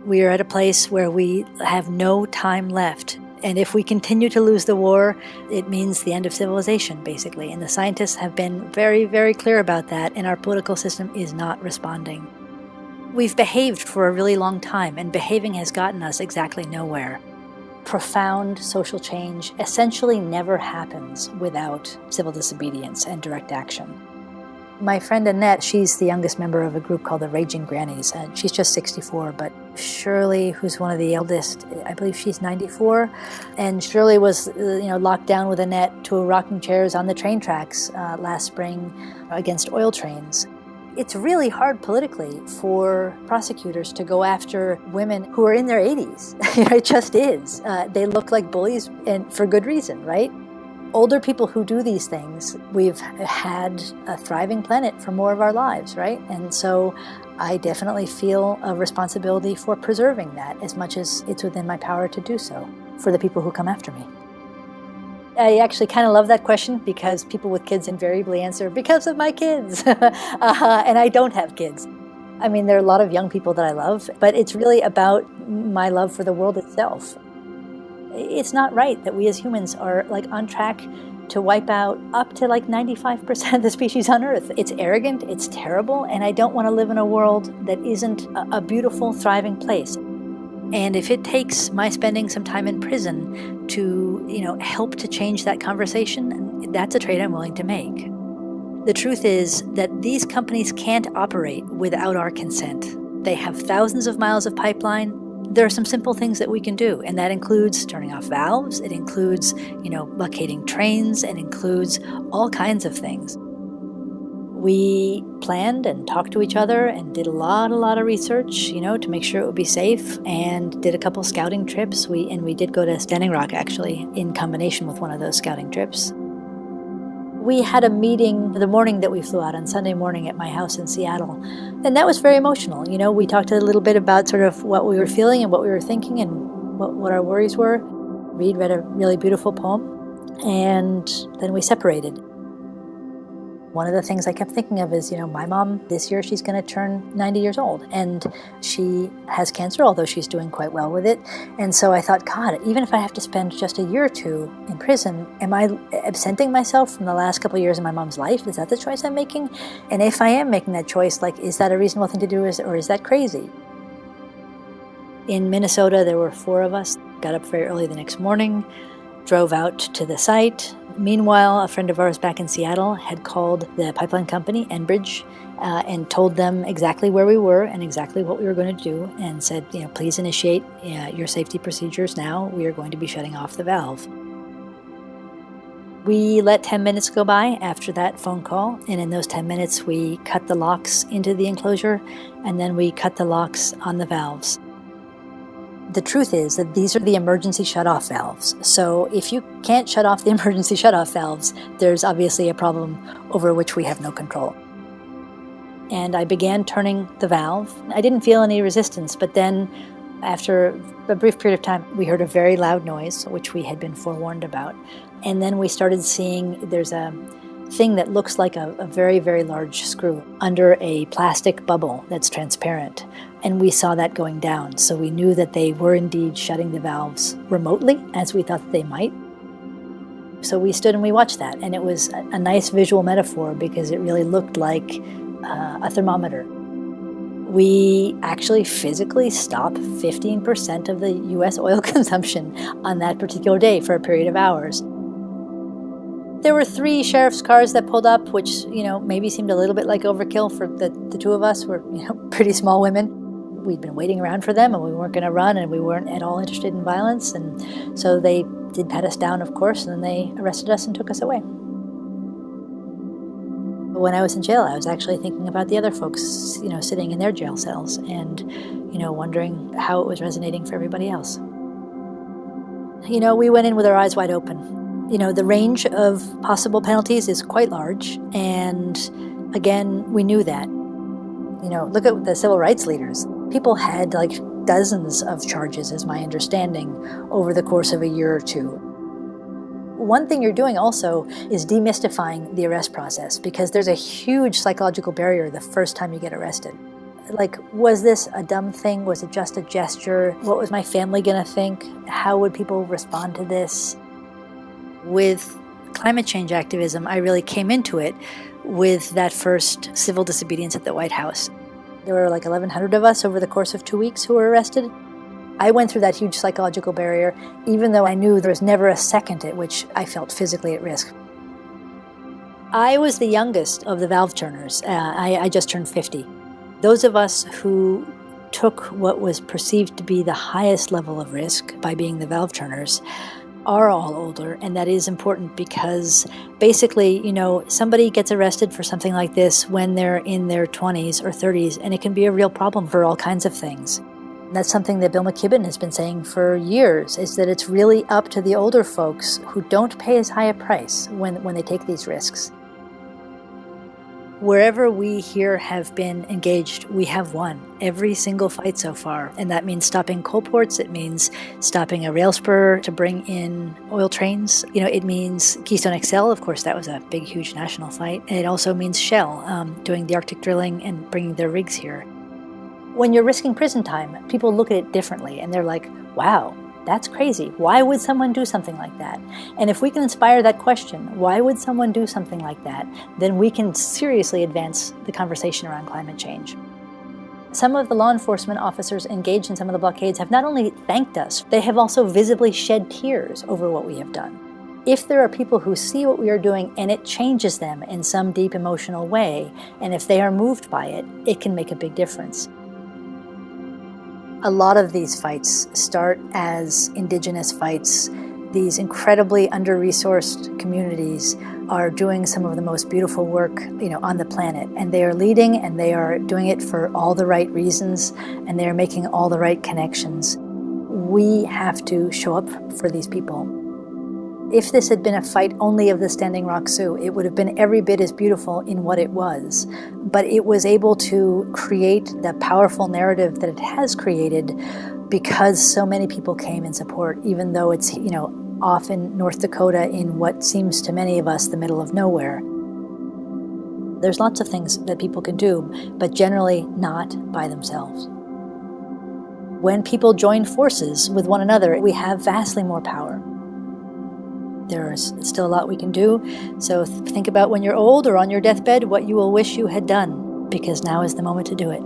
We are at a place where we have no time left. And if we continue to lose the war, it means the end of civilization, basically. And the scientists have been very, very clear about that, and our political system is not responding. We've behaved for a really long time, and behaving has gotten us exactly nowhere. Profound social change essentially never happens without civil disobedience and direct action. My friend Annette, she's the youngest member of a group called the Raging Grannies, and she's just 64, but Shirley, who's one of the eldest, I believe she's 94, and Shirley was locked down with Annette to rocking chairs on the train tracks last spring against oil trains. It's really hard politically for prosecutors to go after women who are in their 80s. It just is. They look like bullies, and for good reason, right? Older people who do these things, we've had a thriving planet for more of our lives, right? And so I definitely feel a responsibility for preserving that as much as it's within my power to do so for the people who come after me. I actually kind of love that question because people with kids invariably answer, because of my kids. And I don't have kids. I mean, there are a lot of young people that I love, but it's really about my love for the world itself. It's not right that we as humans are on track to wipe out up to 95% of the species on Earth. It's arrogant, it's terrible, and I don't want to live in a world that isn't a beautiful, thriving place. And if it takes my spending some time in prison to, help to change that conversation, that's a trade I'm willing to make. The truth is that these companies can't operate without our consent. They have thousands of miles of pipeline. There are some simple things that we can do, and that includes turning off valves. It includes, blockading trains. It includes all kinds of things. We planned and talked to each other and did a lot of research, to make sure it would be safe, and did a couple scouting trips. We did go to Standing Rock, actually, in combination with one of those scouting trips. We had a meeting the morning that we flew out, on Sunday morning, at my house in Seattle, and that was very emotional. We talked a little bit about sort of what we were feeling and what we were thinking and what our worries were. Reed read a really beautiful poem, and then we separated. One of the things I kept thinking of is, my mom, this year she's going to turn 90 years old, and she has cancer, although she's doing quite well with it. And so I thought, God, even if I have to spend just a year or two in prison, am I absenting myself from the last couple of years of my mom's life? Is that the choice I'm making? And if I am making that choice, is that a reasonable thing to do, or is that crazy? In Minnesota, there were 4 of us, got up very early the next morning, drove out to the site. Meanwhile, a friend of ours back in Seattle had called the pipeline company, Enbridge, and told them exactly where we were and exactly what we were going to do, and said, please initiate your safety procedures now. We are going to be shutting off the valve. We let 10 minutes go by after that phone call, and in those 10 minutes, we cut the locks into the enclosure, and then we cut the locks on the valves. The truth is that these are the emergency shutoff valves. So if you can't shut off the emergency shutoff valves, there's obviously a problem over which we have no control. And I began turning the valve. I didn't feel any resistance, but then after a brief period of time, we heard a very loud noise, which we had been forewarned about. And then we started seeing there's a thing that looks like a very, very large screw under a plastic bubble that's transparent. And we saw that going down. So we knew that they were indeed shutting the valves remotely, as we thought that they might. So we stood and we watched that. And it was a nice visual metaphor because it really looked like a thermometer. We actually physically stopped 15% of the U.S. oil consumption on that particular day for a period of hours. There were 3 sheriff's cars that pulled up, which, maybe seemed a little bit like overkill for the 2 of us. We're, pretty small women. We'd been waiting around for them, and we weren't going to run, and we weren't at all interested in violence. And so they did pat us down, of course, and then they arrested us and took us away. When I was in jail, I was actually thinking about the other folks, sitting in their jail cells and, wondering how it was resonating for everybody else. We went in with our eyes wide open. The range of possible penalties is quite large, and again, we knew that. Look at the civil rights leaders. People had dozens of charges, is my understanding, over the course of a year or two. One thing you're doing also is demystifying the arrest process, because there's a huge psychological barrier the first time you get arrested. Like, was this a dumb thing? Was it just a gesture? What was my family going to think? How would people respond to this? With climate change activism, I really came into it with that first civil disobedience at the White House. There were like 1,100 of us over the course of 2 weeks who were arrested. I went through that huge psychological barrier, even though I knew there was never a second at which I felt physically at risk. I was the youngest of the valve turners. I just turned 50. Those of us who took what was perceived to be the highest level of risk by being the valve turners are all older, and that is important because basically, somebody gets arrested for something like this when they're in their 20s or 30s, and it can be a real problem for all kinds of things. And that's something that Bill McKibben has been saying for years, is that it's really up to the older folks who don't pay as high a price when they take these risks. Wherever we here have been engaged, we have won every single fight so far. And that means stopping coal ports. It means stopping a rail spur to bring in oil trains. It means Keystone XL. Of course, that was a big, huge national fight. And it also means Shell doing the Arctic drilling and bringing their rigs here. When you're risking prison time, people look at it differently. And they're like, wow, that's crazy. Why would someone do something like that? And if we can inspire that question, why would someone do something like that? Then we can seriously advance the conversation around climate change. Some of the law enforcement officers engaged in some of the blockades have not only thanked us, they have also visibly shed tears over what we have done. If there are people who see what we are doing and it changes them in some deep emotional way, and if they are moved by it, it can make a big difference. A lot of these fights start as indigenous fights. These incredibly under-resourced communities are doing some of the most beautiful work, on the planet. And they are leading, and they are doing it for all the right reasons, and they are making all the right connections. We have to show up for these people. If this had been a fight only of the Standing Rock Sioux, it would have been every bit as beautiful in what it was. But it was able to create the powerful narrative that it has created because so many people came in support, even though it's, off in North Dakota in what seems to many of us the middle of nowhere. There's lots of things that people can do, but generally not by themselves. When people join forces with one another, we have vastly more power. There's still a lot we can do, so think about when you're old or on your deathbed what you will wish you had done, because now is the moment to do it.